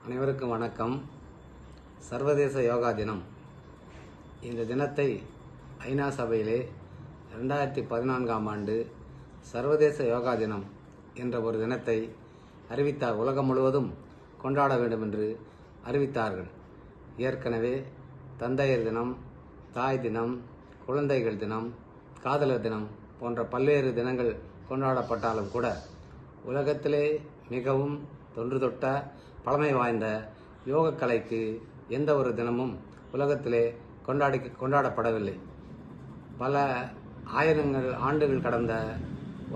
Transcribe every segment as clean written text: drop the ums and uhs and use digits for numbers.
அனைவருக்கும் வணக்கம். சர்வதேச யோகா தினம். இந்த தினத்தை ஐநா சபையிலே 2014ஆம் ஆண்டு சர்வதேச யோகா தினம் என்ற ஒரு தினத்தை அறிவித்தார். உலகம் முழுவதும் கொண்டாட வேண்டும் என்று அறிவித்தார்கள். ஏற்கனவே தந்தையர் தினம், தாய் தினம், குழந்தைகள் தினம், காதலர் தினம் போன்ற பல்வேறு தினங்கள் கொண்டாடப்பட்டாலும் கூட உலகத்திலே மிகவும் தொன்று தொட்ட பழமை வாய்ந்த யோகக்கலைக்கு எந்த ஒரு தினமும் உலகத்திலே கொண்டாடப்படவில்லை. பல ஆயிரங்கள் ஆண்டுகள் கடந்த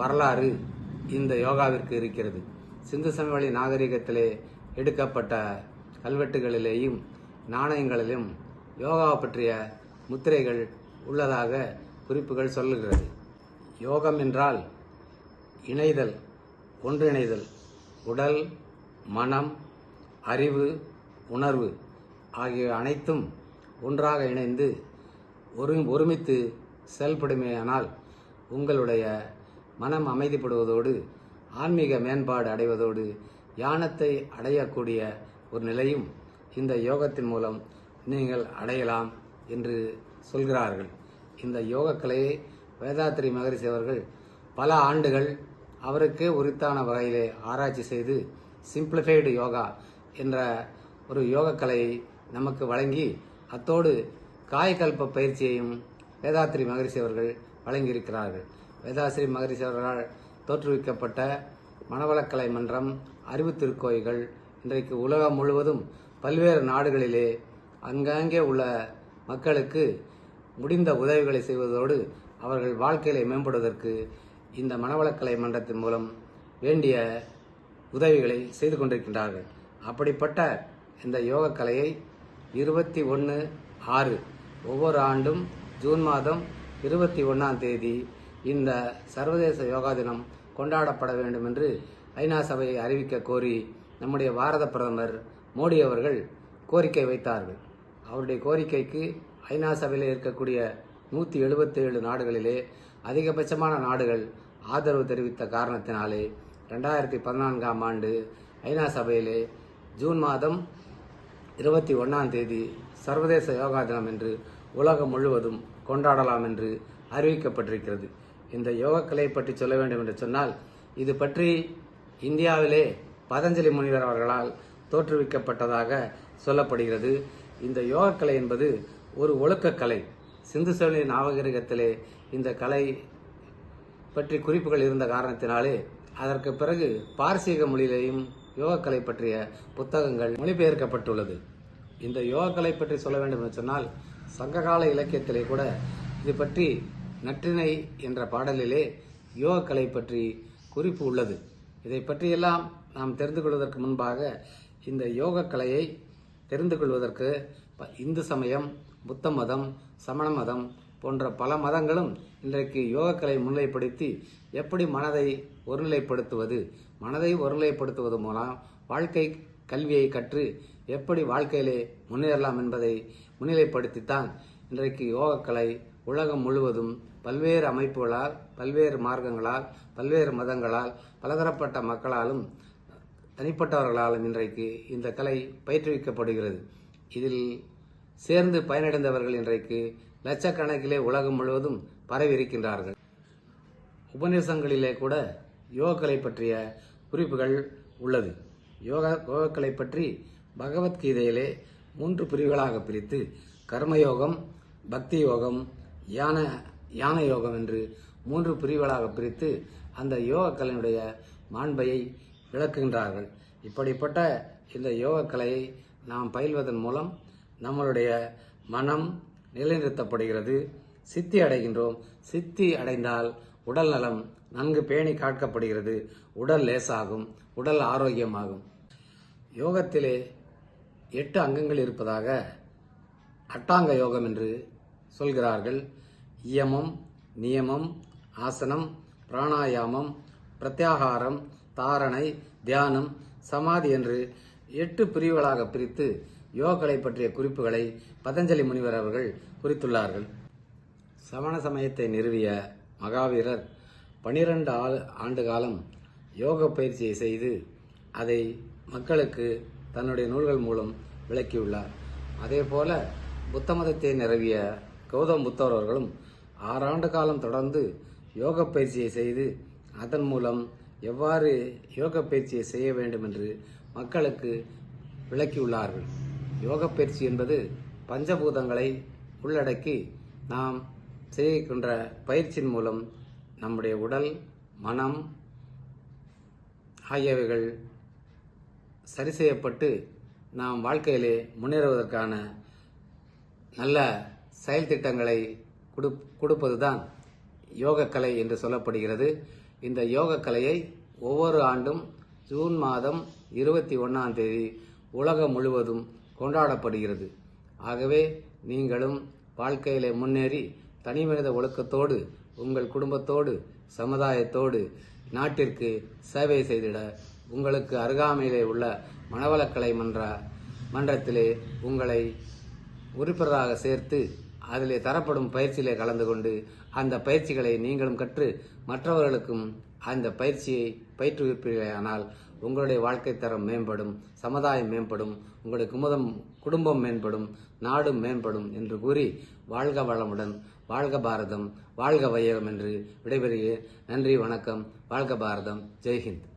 வரலாறு இந்த யோகாவிற்கு இருக்கிறது. சிந்து சமவெளி நாகரிகத்திலே எடுக்கப்பட்ட கல்வெட்டுகளிலேயும் நாணயங்களிலும் யோகா பற்றிய முத்திரைகள் உள்ளதாக குறிப்புகள் சொல்லுகிறது. யோகம் என்றால் இணைதல், ஒன்றிணைதல், உடல், மனம், அறிவு, உணர்வு ஆகிய அனைத்தும் ஒன்றாக இணைந்து ஒருமித்து செயல்படுமேயானால் உங்களுடைய மனம் அமைதிப்படுவதோடு ஆன்மீக மேம்பாடு அடைவதோடு ஞானத்தை அடையக்கூடிய ஒரு நிலையும் இந்த யோகத்தின் மூலம் நீங்கள் அடையலாம் என்று சொல்கிறார்கள். இந்த யோகக்கலையை வேதாத்ரி மகரிஷி அவர்கள் பல ஆண்டுகள் அவருக்கே உரித்தான வகையிலே ஆராய்ச்சி செய்து சிம்பிளிஃபைடு யோகா என்ற ஒரு யோகக்கலையை நமக்கு வழங்கி அத்தோடு காயகல்ப பயிற்சியையும் வேதாத்ரி மகரிஷி அவர்கள் வழங்கியிருக்கிறார்கள். வேதாத்ரி மகரிஷி அவர்களால் தோற்றுவிக்கப்பட்ட மனவளக்கலை மன்றம், அறிவு திருக்கோயில்கள் இன்றைக்கு உலகம் முழுவதும் பல்வேறு நாடுகளிலே அங்கங்கே உள்ள மக்களுக்கு முடிந்த உதவிகளை செய்வதோடு அவர்கள் வாழ்க்கையை மேம்படுவதற்கு இந்த மனவளக்கலை மன்றத்தின் மூலம் வேண்டிய உதவிகளை செய்து கொண்டிருக்கின்றார்கள். அப்படிப்பட்ட இந்த யோகக்கலையை 21/6 ஒவ்வொரு ஆண்டும் ஜூன் மாதம் 21ஆம் தேதி இந்த சர்வதேச யோகா தினம் கொண்டாடப்பட வேண்டும் என்று ஐநா சபையை அறிவிக்க கோரி நம்முடைய பாரத பிரதமர் மோடி அவர்கள் கோரிக்கை வைத்தார்கள். அவருடைய கோரிக்கைக்கு ஐநா சபையில் இருக்கக்கூடிய 177 நாடுகளிலே அதிகபட்சமான நாடுகள் ஆதரவு தெரிவித்த காரணத்தினாலே 2014ஆம் ஆண்டு ஐநா சபையிலே ஜூன் மாதம் 21ஆம் தேதி சர்வதேச யோகா தினம் என்று உலகம் முழுவதும் கொண்டாடலாம் என்று அறிவிக்கப்பட்டிருக்கிறது. இந்த யோகக்கலை பற்றி சொல்ல வேண்டும் என்று சொன்னால், இது பற்றி இந்தியாவிலே பதஞ்சலி முனிவர் அவர்களால் தோற்றுவிக்கப்பட்டதாக சொல்லப்படுகிறது. இந்த யோகக்கலை என்பது ஒரு ஒழுக்கக்கலை. சிந்து சமவெளி நாகரிகத்திலே இந்த கலை பற்றி குறிப்புகள் இருந்த காரணத்தினாலே அதற்கு பிறகு பார்சீக மொழியிலேயும் யோகக்கலை பற்றிய புத்தகங்கள் மொழிபெயர்க்கப்பட்டுள்ளது. இந்த யோகக்கலை பற்றி சொல்ல வேண்டும் என்று சொன்னால், சங்ககால இலக்கியத்திலே கூட இது பற்றி நற்றிணை என்ற பாடலிலே யோகக்கலை பற்றி குறிப்பு உள்ளது. இதை பற்றியெல்லாம் நாம் தெரிந்து கொள்வதற்கு முன்பாக இந்த யோகக்கலையை தெரிந்து கொள்வதற்கு இந்து சமயம், புத்த மதம், சமண மதம் போன்ற பல மதங்களும் இன்றைக்கு யோகக்கலை முன்னிலைப்படுத்தி எப்படி மனதை ஒருநிலைப்படுத்துவது, மனதை ஒருநிலைப்படுத்துவது மூலம் வாழ்க்கை கல்வியை கற்று எப்படி வாழ்க்கையிலே முன்னேறலாம் என்பதை முன்னிலைப்படுத்தித்தான் இன்றைக்கு யோகக்கலை உலகம் முழுவதும் பல்வேறு அமைப்புகளால், பல்வேறு மார்க்கங்களால், பல்வேறு மதங்களால், பலதரப்பட்ட மக்களாலும் தனிப்பட்டவர்களாலும் இன்றைக்கு இந்த கலை பயிற்றுவிக்கப்படுகிறது. இதில் சேர்ந்து பயனடைந்தவர்கள் இன்றைக்கு லட்சக்கணக்கிலே உலகம் முழுவதும் பரவி இருக்கின்றார்கள். உபநிஷங்களிலே கூட யோகக்கலை பற்றிய குறிப்புகள் உள்ளது. யோகக்கலை பற்றி பகவத்கீதையிலே 3 பிரிவுகளாக பிரித்து கர்மயோகம், பக்தி யோகம், ஞான யோகம் என்று 3 பிரிவுகளாக பிரித்து அந்த யோகக்கலையினுடைய மாண்பையை விளக்குகின்றார்கள். இப்படிப்பட்ட இந்த யோகக்கலையை நாம் பயில்வதன் மூலம் நம்மளுடைய மனம் நிலைநிறுத்தப்படுகிறது, சித்தி அடைகின்றோம். சித்தி அடைந்தால் உடல் நலம் நன்கு பேணி காக்கப்படுகிறது, உடல் லேசாகும், உடல் ஆரோக்கியமாகும். யோகத்திலே 8 அங்கங்கள் இருப்பதாக அட்டாங்க யோகம் என்று சொல்கிறார்கள். இயமம், நியமம், ஆசனம், பிராணாயாமம், பிரத்யாகாரம், தாரணை, தியானம், சமாதி என்று 8 பிரிவுகளாக பிரித்து யோகக்கலை பற்றிய குறிப்புகளை பதஞ்சலி முனிவர் அவர்கள் குறித்துள்ளார்கள். சமண சமயத்தை நிறுவிய மகாவீரர் 12 ஆண்டு காலம் யோக பயிற்சியை செய்து அதை மக்களுக்கு தன்னுடைய நூல்கள் மூலம் விளக்கியுள்ளார். அதேபோல புத்த மதத்தை நிறுவிய கௌதம் புத்தர் அவர்களும் 6 ஆண்டு காலம் தொடர்ந்து யோக பயிற்சியை செய்து அதன் மூலம் எவ்வாறு யோக பயிற்சியை செய்ய வேண்டும் என்று மக்களுக்கு விளக்கியுள்ளார்கள். யோக பயிற்சி என்பது பஞ்சபூதங்களை உள்ளடக்கி நாம் செய்கின்ற பயிற்சியின் மூலம் நம்முடைய உடல், மனம் ஆகியவைகள் சரி செய்யப்பட்டு நாம் வாழ்க்கையிலே முன்னேறுவதற்கான நல்ல செயல் திட்டங்களை கொடுப்பதுதான் யோகக்கலை என்று சொல்லப்படுகிறது. இந்த யோகக்கலையை ஒவ்வொரு ஆண்டும் ஜூன் மாதம் 21ஆம் தேதி உலகம் முழுவதும் கொண்டாடப்படுகிறது. ஆகவே நீங்களும் வாழ்க்கையிலே முன்னேறி தனிமனித ஒழுக்கத்தோடு உங்கள் குடும்பத்தோடு சமுதாயத்தோடு நாட்டிற்கு சேவை செய்திட உங்களுக்கு அருகாமையிலே உள்ள மனவளக்கலை மன்றத்திலே உங்களை உறுப்பினராக சேர்த்து அதிலே தரப்படும் பயிற்சியிலே கலந்து கொண்டு அந்த பயிற்சிகளை நீங்களும் கற்று மற்றவர்களுக்கும் அந்த பயிற்சியை பயிற்றுவிப்பீர்களானால் உங்களுடைய வாழ்க்கை தரம் மேம்படும், சமுதாயம் மேம்படும், உங்களுடைய குடும்பம் மேம்படும், நாடும் மேம்படும் என்று கூறி வாழ்க வளமுடன், வாழ்க பாரதம், வாழ்க வையகம் என்று விடைபெறுகிறேன். நன்றி, வணக்கம். வாழ்க பாரதம். ஜெய்ஹிந்த்.